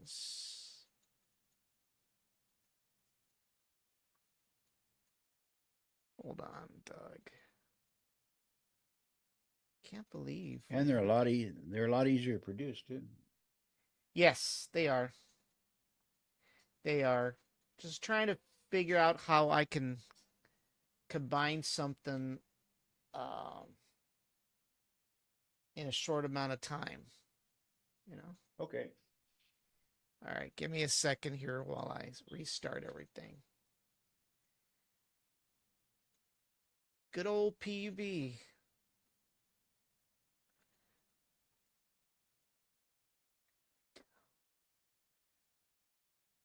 is. Hold on, Doug. Can't believe And we have. they're a lot easier to produce too. Yes, they are. They are. Just trying to figure out how I can combine something um, in a short amount of time. You know. Okay. All right, give me a second here while I restart everything. Good old PUB.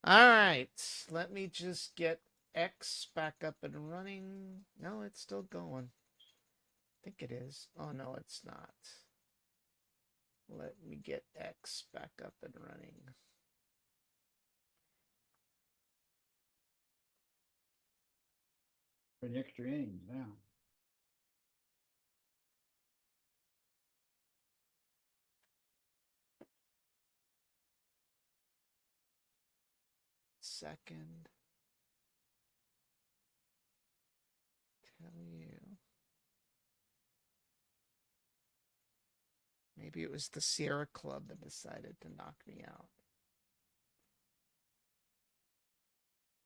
All right, let me just get X back up and running. No, it's still going. I think it is. Oh, no, it's not. Let me get X back up and running. For the extra innings now. Second. Tell you. Maybe it was the Sierra Club that decided to knock me out.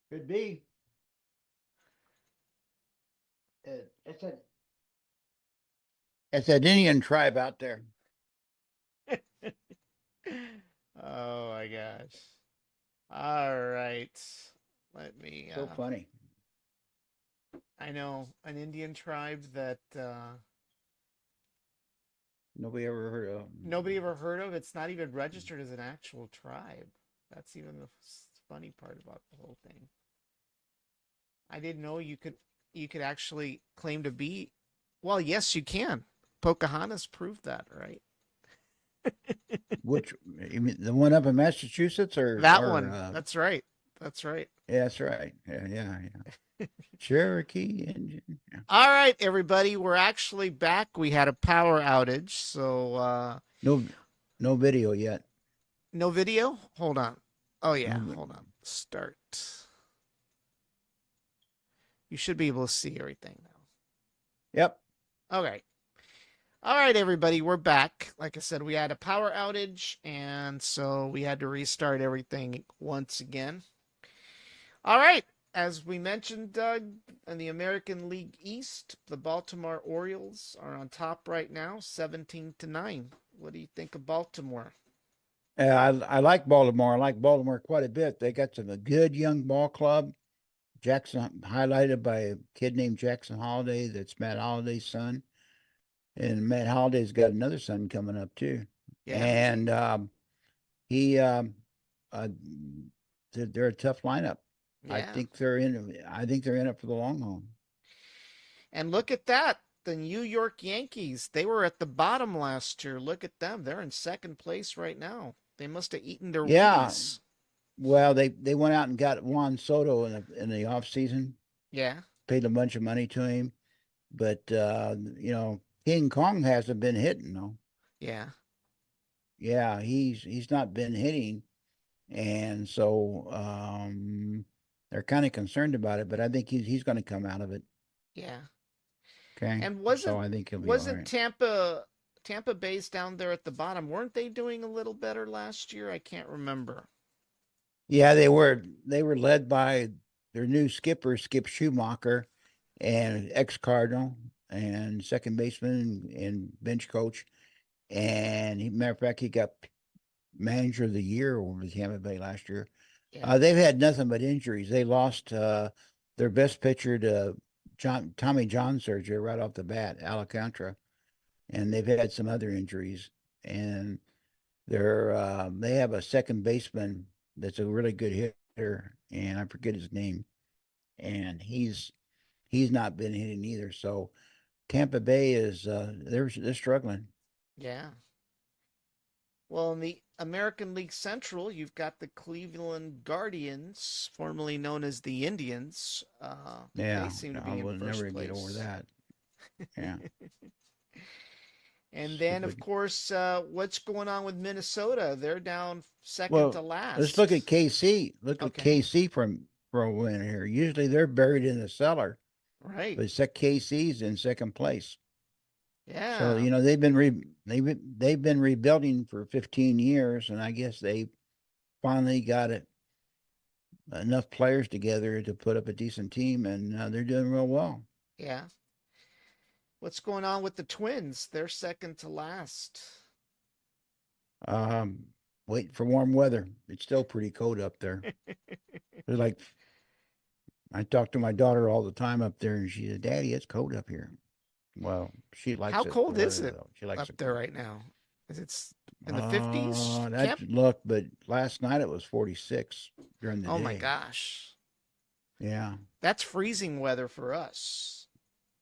Could be. It's that Indian tribe out there. Oh my gosh. All right. Let me So funny. I know an Indian tribe that Nobody ever heard of them. nobody ever heard of. It's not even registered as an actual tribe. That's even the funny part about the whole thing. I didn't know you could actually claim to be. Well, yes, you can. Pocahontas proved that, right? Which you mean the one up in Massachusetts That or one. That's right. That's right. yeah, that's right. Yeah. Cherokee Indian. Yeah. All right, everybody. We're actually back. We had a power outage, so No no video yet. no video. Hold on. Oh yeah, No hold on. Start. You should be able to see everything Yep. now. Okay. All right, everybody, we're back. Like I said, we had a power outage, and so we had to restart everything once again. All right. As we mentioned, Doug, in the American League East, the Baltimore Orioles are on top right now, 17-9. What do you think of Baltimore? I like Baltimore. I like Baltimore quite a bit. They got some a good young ball club. Jackson highlighted by a kid named Jackson Holiday. That's Matt Holiday's son, and Matt Holiday's got another son coming up too. Yeah, And he uh, they're a tough lineup. yeah. I think they're in it for the long haul. And look at that. The New York Yankees, they were at the bottom last year. Look at them. They're in second place right now. They must have eaten their Yeah. Wheaties. Well, they went out and got Juan Soto in the off season, Yeah, paid a bunch of money to him, but King Kong hasn't been hitting though. yeah. Yeah, he's not been hitting, and so they're kind of concerned about it. But I think he's going to come out of it. Yeah. Okay, And so I think he'll be all wasn't right. Tampa Bay's down there at the bottom? Weren't they doing a little better last year? I can't remember. Yeah, they were led by their new skipper, Skip Schumacher, and ex Cardinal and second baseman and bench coach. And matter of fact, he got manager of the year over Tampa Bay last year. Yeah. They've had nothing but injuries. They lost their best pitcher to Tommy John surgery right off the bat, Alcantara, and they've had some other injuries. And they have a second baseman that's a really good hitter, and I forget his name, and he's not been hitting either. So Tampa Bay is they're struggling. Yeah. Well, in the American League Central, you've got the Cleveland Guardians, formerly known as the Indians. They Yeah, seem to I be in will first never get over place. that. Yeah. And then, of But, course, what's going on with Minnesota? They're down second to well, let's look at last. KC. Look at Okay. KC for a win here. Usually they're buried in the cellar, Right. but KC's in second place. So Yeah. they've been rebuilding for 15 years, and I guess they finally got it enough players together to put up a decent team, and they're doing real well. Yeah. What's going on with the Twins? They're second to last. Um, Waiting for warm weather. It's still pretty cold up there. They're like, I talk to my daughter all the time up there, and she said, "Daddy, it's cold up here." Well, she How likes it, the cold is weather it though. She likes up it there cold. right now? Is it in the 50s, That's Kemp? look, but last night it was 46 during the Oh my day. gosh. Yeah, That's freezing weather for us.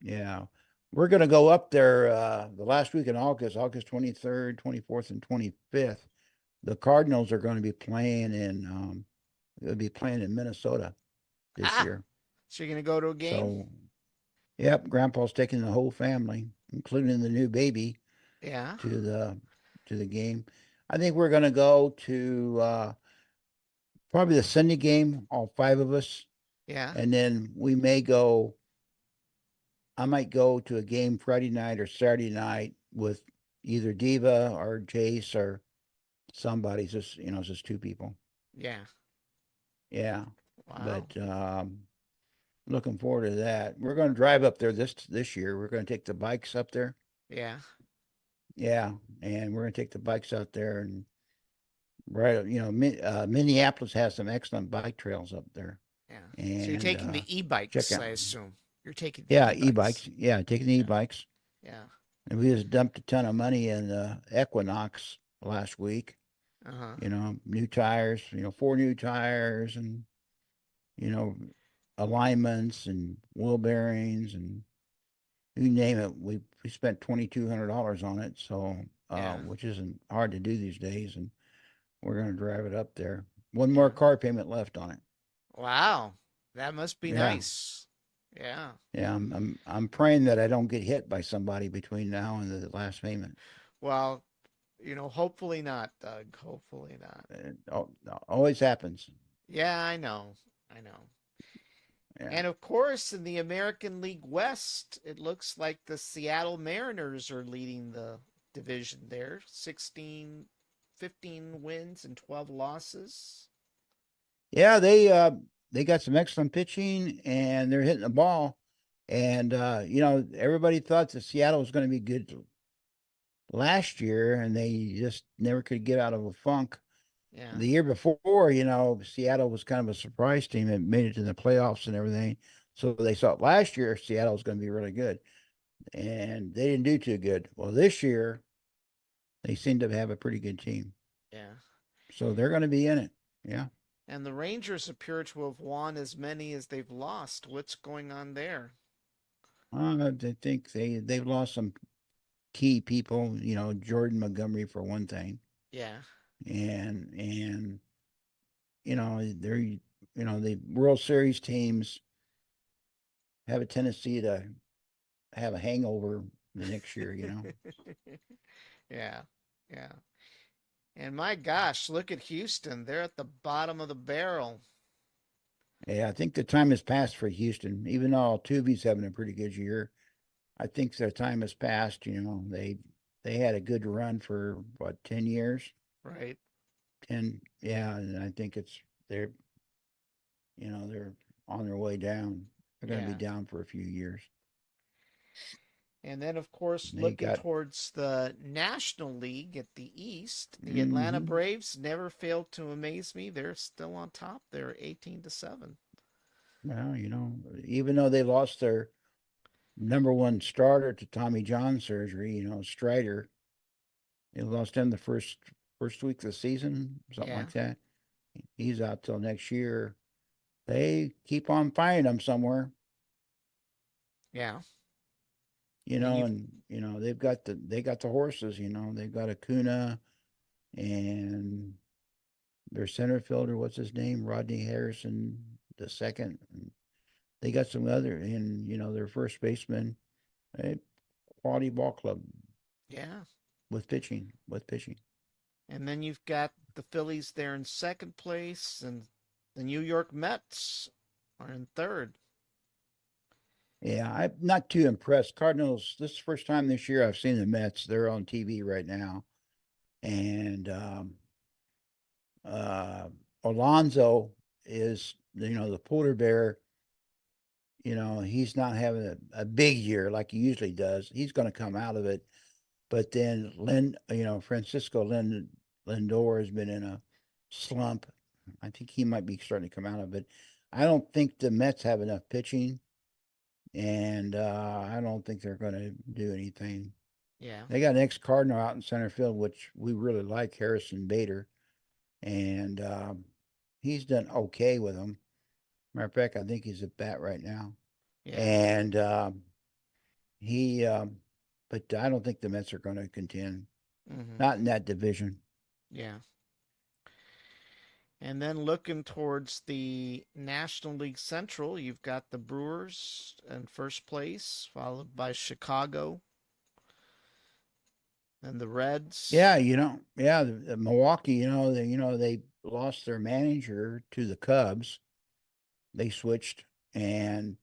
yeah. We're gonna go up there the last week in August, August 23rd, 24th, and 25th. The Cardinals are going to be playing in they'll be playing in Minnesota this Ah, year. so you're going to go to a game? So, yep, Grandpa's taking the whole family, including the new baby, Yeah. to the game. I think we're going to go to probably the Sunday game, all five of us, Yeah. and then we may go. I might go to a game Friday night or Saturday night with either Diva or Jace or somebody. Just it's just two people. Yeah. Yeah, Wow. but looking forward to that. We're going to drive up there this year. We're going to take the bikes up there. Yeah. Yeah, and we're going to take the bikes out there and right. Minneapolis has some excellent bike trails up there, Yeah. So you're and taking the check e-bikes, out. I assume. You're taking the Yeah, e-bikes. e-bikes. Yeah, taking the Yeah. e-bikes. Yeah. And we just dumped a ton of money in Equinox last week. Uh-huh. New tires. Four new tires and you know alignments and wheel bearings and you name it. We spent $2,200 on it, so Yeah. which isn't hard to do these days, and we're going to drive it up there. One more Yeah. car payment left on it. Wow. That must be Yeah, nice. Yeah. yeah. I'm praying that I don't get hit by somebody between now and the last payment. Well, hopefully not, Doug. Hopefully not. It always happens. Yeah, I know. I know. Yeah. And of course, in the American League West, it looks like the Seattle Mariners are leading the division there. 16, 15 wins and 12 losses. Yeah, they got some excellent pitching and they're hitting the ball. And everybody thought that Seattle was going to be good last year and they just never could get out of a funk. Yeah. The year before, Seattle was kind of a surprise team and made it to the playoffs and everything. So they thought last year Seattle was going to be really good. And they didn't do too good. Well, this year they seem to have a pretty good team. Yeah. So they're going to be in it. Yeah. And the Rangers appear to have won as many as they've lost. What's going on there? I think they've lost some key people, Jordan Montgomery for one thing. Yeah. And the World Series teams have a tendency to have a hangover the next year. Yeah. Yeah. And my gosh, look at Houston. They're at the bottom of the barrel. Yeah, I think the time has passed for Houston. Even though Altuve's having a pretty good year, I think their time has passed. They had a good run for what 10 years. Right. 10, yeah, and I think they're on their way down. They're going to be Yeah. down for a few years. And then, of course, They looking got, towards the National League at the East, the Atlanta hmm Braves never failed to amaze me. They're still on top. They're 18-7. well, even though they lost their number one starter to Tommy John surgery, Strider, they lost him the first week of the season, something Yeah. like that. He's out till next year. They keep on finding him somewhere, Yeah. And you've, and they got the horses, they've got Acuna and their center fielder, what's his name, Rodney Harrison the second. They got some other, and their first baseman, a quality ball club. Yeah. with pitching. And then you've got the Phillies there in second place, and the New York Mets are in third. Yeah, I'm not too impressed. Cardinals. This is the first time this year I've seen the Mets. They're on TV right now, and uh, Alonso is the polar bear. He's not having a big year like he usually does. He's going to come out of it. But then Francisco Lindor has been in a slump. I think he might be starting to come out of it. I don't think the Mets have enough pitching, and I don't think they're going to do anything. Yeah. They got an ex-Cardinal out in center field, which we really like, Harrison Bader, and he's done okay with them. Matter of fact, I think he's at bat right now, Yeah. and he. But I don't think the Mets are going to contend. Hmm. Not in that division. Yeah. And then looking towards the National League Central, you've got the Brewers in first place, followed by Chicago and the Yeah, Reds. the Milwaukee, they lost their manager to the Cubs. They switched and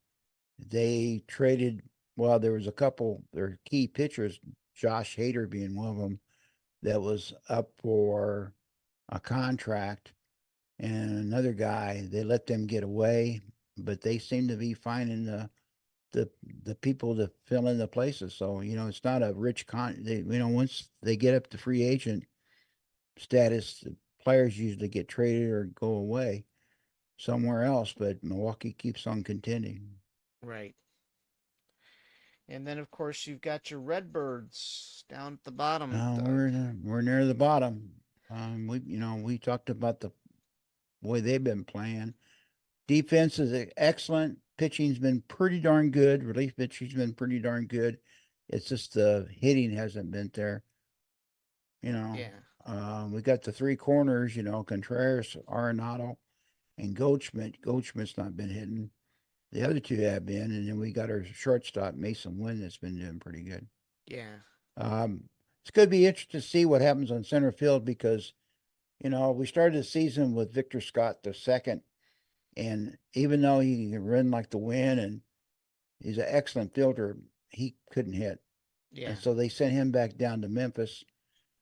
they traded. Well, there was a couple, their key pitchers, Josh Hader being one of them, that was up for a contract, and another guy. They let them get away, but they seem to be finding the the people to fill in the places. So it's not a rich once they get up to free agent status, the players usually get traded or go away somewhere else. But Milwaukee keeps on contending. Right. And then, of course, you've got your Redbirds down at the bottom, Doug. We're near the bottom. We talked about the way they've been playing. Defense is excellent. Pitching's been pretty darn good. Relief pitching's been pretty darn good. It's just the hitting hasn't been there. You know, Yeah. we got the three corners. Contreras, Arenado, and Goldschmidt. Goldschmidt's not been hitting. The other two have been, and then we got our shortstop Mason Wynn that's been doing pretty good. Yeah. Um, it's going to be interesting to see what happens on center field because we started the season with Victor Scott the second, and even though he can run like the wind and he's an excellent fielder, he couldn't hit, and Yeah. so they sent him back down to Memphis.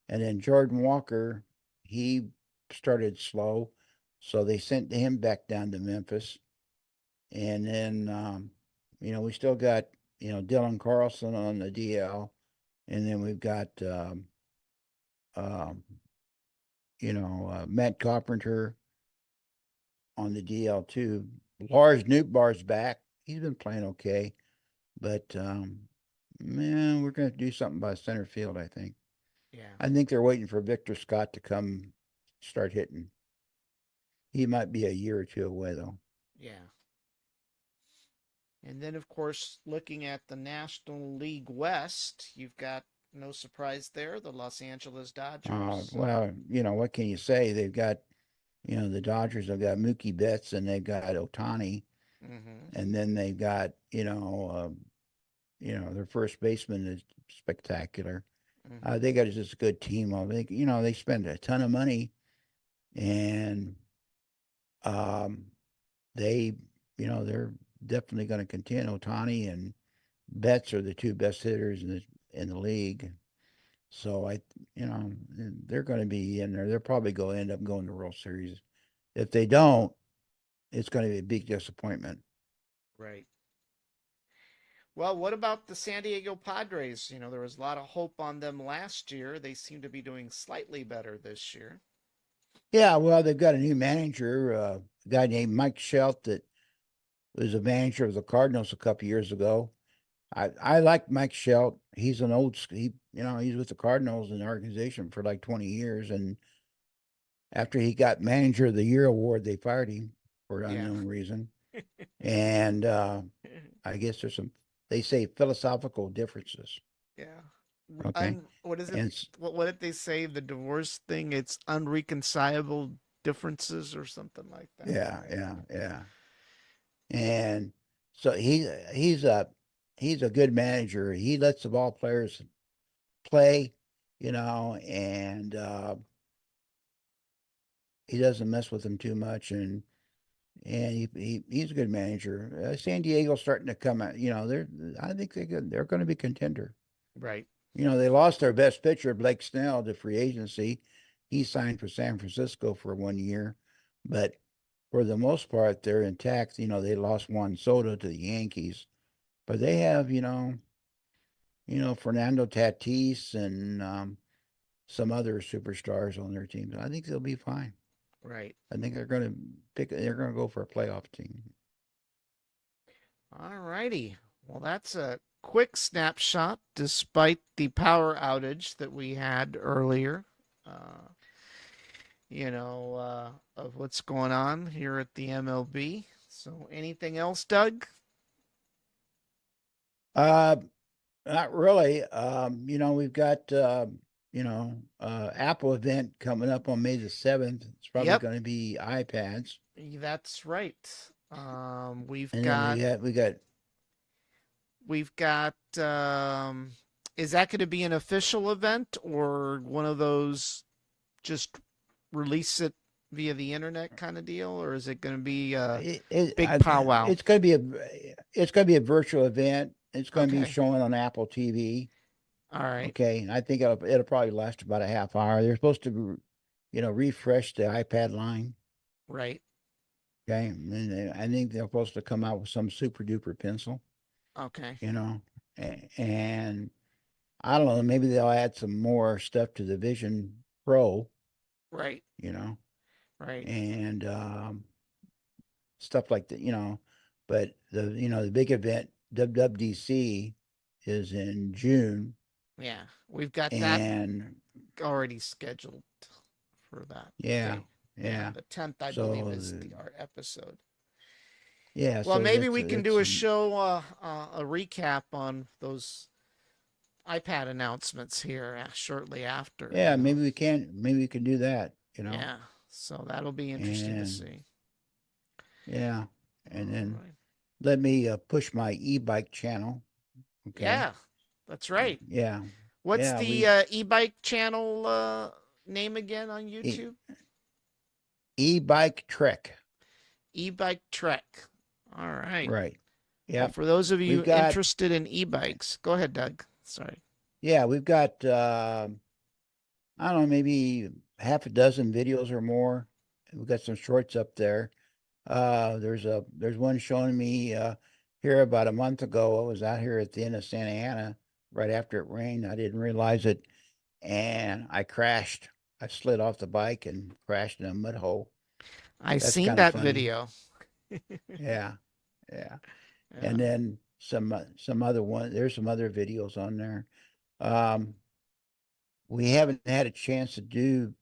And then Jordan Walker, he started slow, so they sent him back down to Memphis. And then, we still got, Dylan Carlson on the DL. And then we've got, um, Matt Carpenter on the DL too. Lars Nootbaar's back. He's been playing okay. But, man, we're going to do something by center field, I think. Yeah. I think they're waiting for Victor Scott to come start hitting. He might be a year or two away, though. Yeah. And then, of course, looking at the National League West, you've got no surprise there, the Los Angeles Dodgers. Well, what can you say? They've got, the Dodgers have got Mookie Betts and they've got Otani, Mm-hmm. and then they've got, their first baseman is spectacular. Mm-hmm. They got just a good team. They spend a ton of money, and um, they, they're definitely going to contend. Otani and Betts are the two best hitters in the league. So they're going to be in there. They'll probably end up going to World Series. If they don't, it's going to be a big disappointment. Right. Well, what about the San Diego Padres? There was a lot of hope on them last year. They seem to be doing slightly better this year. Yeah, well, they've got a new manager, a guy named Mike Shelt that was a manager of the Cardinals a couple years ago. I like Mike Shelt. He's an he's with the Cardinals in the organization for like 20 years, and after he got Manager of the Year award, they fired him for Yeah. unknown reason. And I guess there's they say philosophical differences. Yeah. Okay. What is it? And What did they say? The divorce thing? It's unreconcilable differences or something like that. yeah, yeah, yeah. And so he's a good manager. He lets the ball players play, and he doesn't mess with them too much, and he's a good manager. San Diego's starting to come out. I think they're going to be contender. Right. They lost their best pitcher, Blake Snell, to free agency. He signed for San Francisco for 1 year, but for the most part, they're intact. They lost Juan Soto to the Yankees, but they have, Fernando Tatis and some other superstars on their team. I think they'll be fine. Right. I think they're going to go for a playoff team. All righty. Well, that's a quick snapshot despite the power outage that we had earlier. Uh, of what's going on here at the MLB. So, anything else, Doug? Uh, Not really. We've got Apple event coming up on May the 7th. It's probably Yep, going to be iPads. that's right. We've And then got we got we've got. Is that going to be an official event or one of those just release it via the internet kind of deal, or is it going to be a big powwow? it's going to be a virtual event. It's going to be Okay. showing on Apple TV. All right. Okay, and I think it'll probably last about a half hour. They're supposed to, refresh the iPad line. Right. Okay, and I think they're supposed to come out with some super duper pencil. Okay. And I don't know, maybe they'll add some more stuff to the Vision Pro, Right. you know, Right. and stuff like that, But the big event, WWDC, is in June, Yeah. We've got that and already scheduled for that yeah, day. Yeah, yeah. the 10th, I believe, So is our episode. yeah, Well, so maybe that's we can do a show, a recap on those iPad announcements here shortly after. yeah, maybe we can do that, Yeah, so that'll be interesting to and see. yeah, and All then right. let me push my e-bike channel. Okay. Yeah, that's right. Yeah. What's Yeah. the e-bike channel name again on E- YouTube? e-bike trek. E-bike Trek. All right. Right. Well, Yep. for those of We've you got, interested in e-bikes, go ahead, Doug. Sorry. yeah, we've got, I don't know, maybe half a dozen videos or more. We've got some shorts up there. There's one showing me, here about a month ago. I was out here at the end of Santa Ana right after it rained. I didn't realize it, and I crashed. I slid off the bike and crashed in a mud hole. I That's seen kind of that funny. video. Yeah, yeah. Yeah. And then some other one. There's some other videos on there. Um, we haven't had a chance to do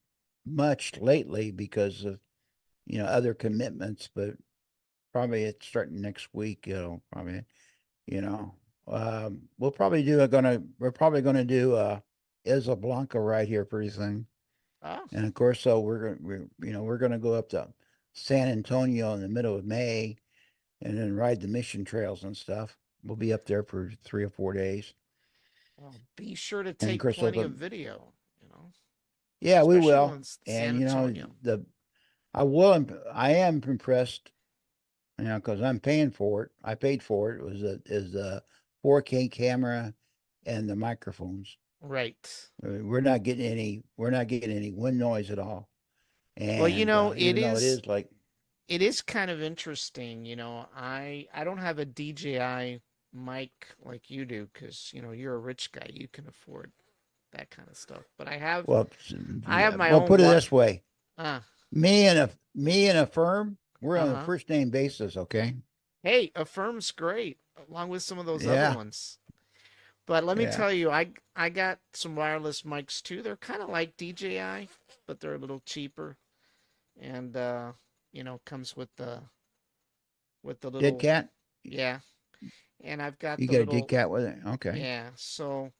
much lately because of other commitments, but probably it's starting next week. Probably you know we're probably gonna do Isla Blanca right here pretty soon. Oh, And of course, so we're gonna go up to San Antonio in the middle of May and then ride the mission trails and stuff. We'll be up there for 3 or 4 days. well, be sure to And of take course, so plenty of video, yeah, we especially will. on San And Antonio. I am impressed, because I'm paying for it. I paid for it. It was is the 4K camera and the microphones. Right. We're not getting any wind noise at all. Well, And it even though is like, it is kind of interesting. I don't have a DJI mic like you do because you're a rich guy. You can afford that kind of stuff. But well, I have my well, own put it what? this way: Uh, me and a firm, we're on a uh-huh. first name basis. Okay. Hey, Affirm's great, along with some of those other Yeah. ones. But let me Yeah. tell you, I got some wireless mics too. They're kind of like DJI, but they're a little cheaper, and comes with the Dead little, cat. yeah. And I've got You the got a dead little, cat with it. Okay. yeah. So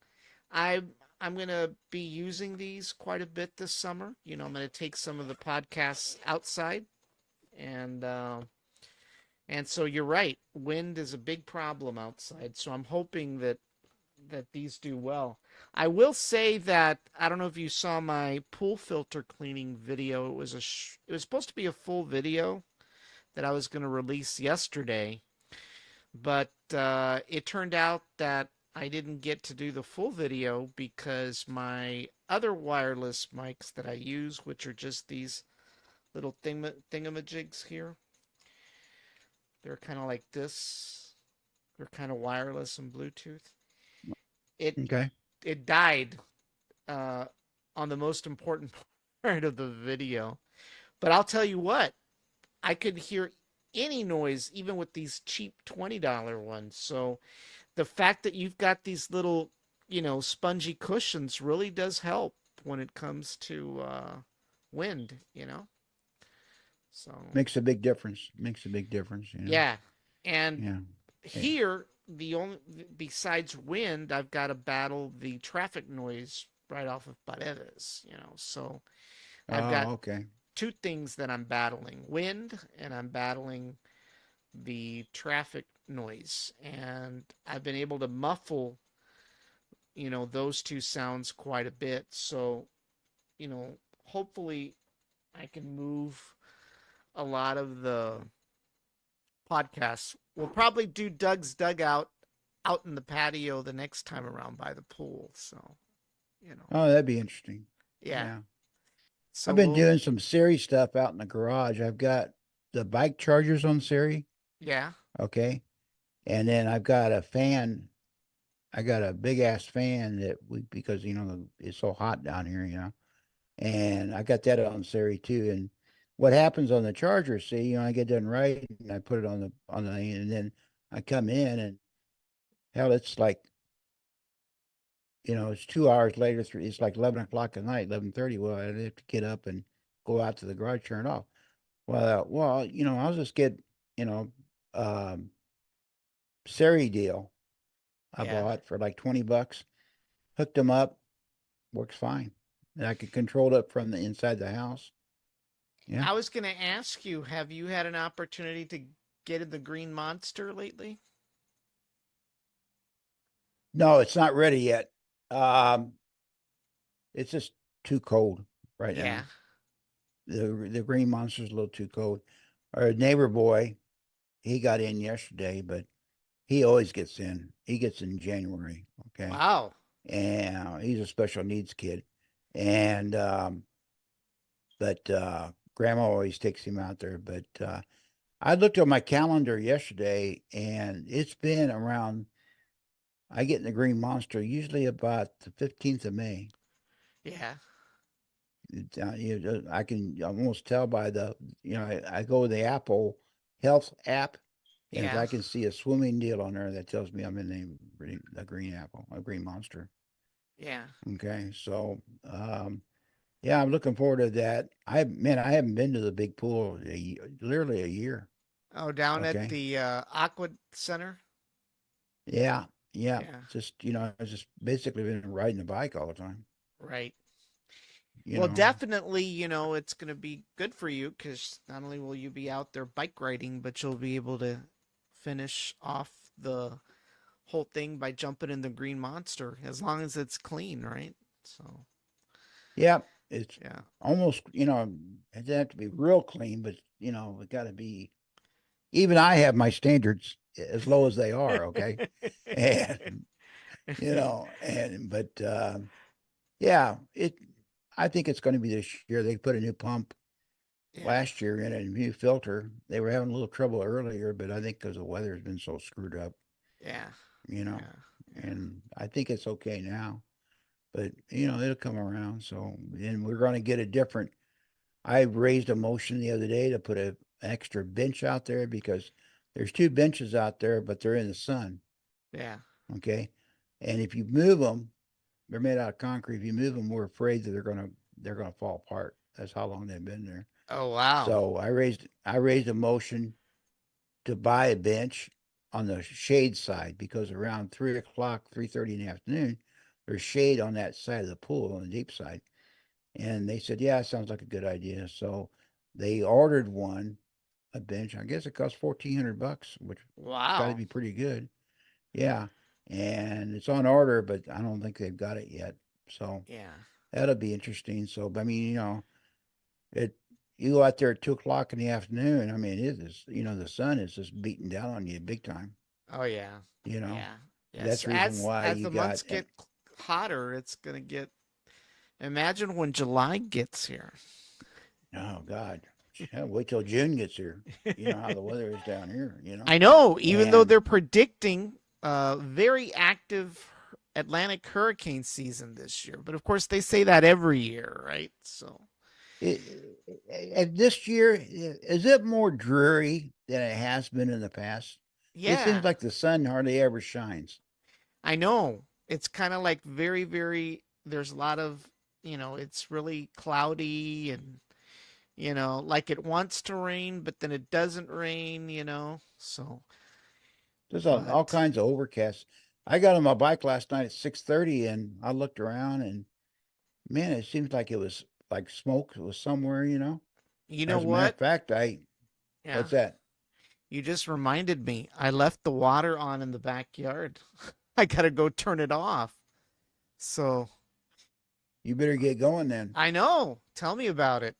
I I'm gonna be using these quite a bit this summer. I'm gonna take some of the podcasts outside, and so you're right. Wind is a big problem outside. So I'm hoping that that these do well. I will say that I don't know if you saw my pool filter cleaning video. It was supposed to be a full video that I was going to release yesterday, but it turned out that I didn't get to do the full video because my other wireless mics that I use, which are just these little thingamajigs here, they're kind of like this. They're kind of wireless and Bluetooth. It Okay. it died uh, on the most important part of the video. But I'll tell you what, I could hear any noise, even with these cheap $20 ones. So the fact that you've got these little, spongy cushions really does help when it comes to wind. So Makes a big difference. Makes a big difference. yeah, and Yeah. Eh, here the only besides wind, I've got to battle the traffic noise right off of Paredes. So I've got Oh, okay. two things that I'm battling: wind, and I'm battling the traffic noise. And I've been able to muffle, those two sounds quite a bit. So, hopefully I can move a lot of the podcasts. We'll probably do Doug's Dugout out in the patio the next time around by the pool. So, you know, Oh, that'd be interesting. yeah. Yeah. So I've been we'll, doing some Siri stuff out in the garage. I've got the bike chargers on Siri. yeah, Okay. And then I've got a fan. I got a big ass fan that because, it's so hot down here. And I got that on Siri too. And what happens on the charger, see, I get done right and I put it on the, and then I come in and hell, it's like, it's 2 hours later. It's like 11 o'clock at night, 11:30. Well, I have to get up and go out to the garage, turn it off. Well, I'll just get, you know, um, Siri deal. I yeah. bought for like $20, hooked them up, works fine. And I can control it from the inside the house. Yeah. I was going to ask you, have you had an opportunity to get in the Green Monster lately? No, it's not ready yet. Um, it's just too cold right Yeah, now. The green monster's a little too cold. Our neighbor boy, he got in yesterday, but he always gets in. He gets in January. Okay. wow. And he's a special needs kid. And but grandma always takes him out there. But I looked at my calendar yesterday and it's been around, I get in the green monster usually about the 15th of May. Yeah, I can almost tell by I go to the Apple Health app, and if yeah. I can see a swimming deal on there, that tells me I'm in the green apple, a green monster. Yeah. Okay, so yeah, I'm looking forward to that. I haven't been to the big pool literally a year. Oh, down at Okay, the Aqua Center? yeah, yeah, Yeah, just I just basically been riding the bike all the time. right. You Well, know, definitely, it's going to be good for you because not only will you be out there bike riding, but you'll be able to finish off the whole thing by jumping in the Green Monster as long as it's clean, right? So, yeah, it's yeah. almost it doesn't have to be real clean, but it got to be. Even I have my standards as low as they are. Okay, and but yeah, I think it's going to be this year. They put a new pump Yeah, last year in a new filter. They were having a little trouble earlier, but I think because the weather's been so screwed up, yeah, you know, yeah, yeah, and I think it's okay now. But it'll come around. So, and we're going to get a different. I raised a motion the other day to put an extra bench out there because there's two benches out there, but they're in the sun. yeah. Okay, and if you move them, they're made out of concrete. If you move them, we're afraid that they're gonna fall apart. That's how long they've been there. Oh, wow. So I raised a motion to buy a bench on the shade side because around 3 o'clock, 3:30 in the afternoon, there's shade on that side of the pool on the deep side. And they said, yeah, it sounds like a good idea. So they ordered a bench. I guess it cost $1,400, which got to Wow. be pretty good. Yeah. and it's on order, but I don't think they've got it yet. So Yeah. that'll be interesting. So, but I mean, it you go out there at 2 o'clock in the afternoon. I mean, it is, the sun is just beating down on you big time. Oh yeah. You know, Yeah. that's Yes. the reason why As you the months got. get hotter, it's gonna get. Imagine when July gets here. Oh God, yeah, wait till June gets here. You know how the weather is down here. I know, even though And they're predicting a very active Atlantic hurricane season this year, but of course they say that every year, right? So this year, is it more dreary than it has been in the past? It seems yeah, like the sun hardly ever shines. I know. It's kind of like there's a lot of, it's really cloudy and, like it wants to rain, but then it doesn't rain. So, There's all but kinds of overcasts. I got on my bike last night at 6:30, and I looked around, and man, it seems like it was like smoke was somewhere. you know As a matter of what? fact, Yeah, what's that? you just reminded me. I left the water on in the backyard. I gotta go turn it off. So, You better get going then. I know. Tell me about it.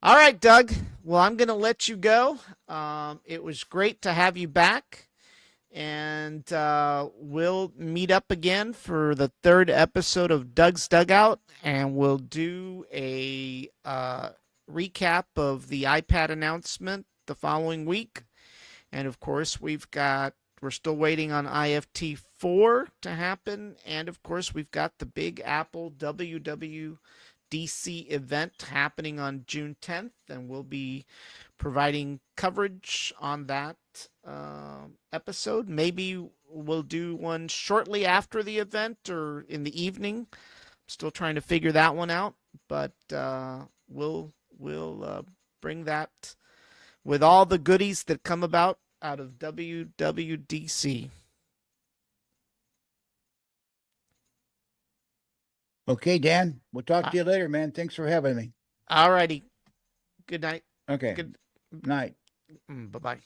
All right, Doug. Well, I'm going to let you go. It was great to have you back. And we'll meet up again for the third episode of Doug's Dugout. And we'll do a recap of the iPad announcement the following week. And of course, we're still waiting on IFT 4 to happen. And of course, we've got the Big Apple WWDC event happening on June 10th, and we'll be providing coverage on that episode. Maybe we'll do one shortly after the event or in the evening. I'm still trying to figure that one out, but we'll bring that with all the goodies that come about out of WWDC. Okay, Dan, we'll talk to you later, man. Thanks for having me. All righty. Good night. Okay, Good. night. Bye bye.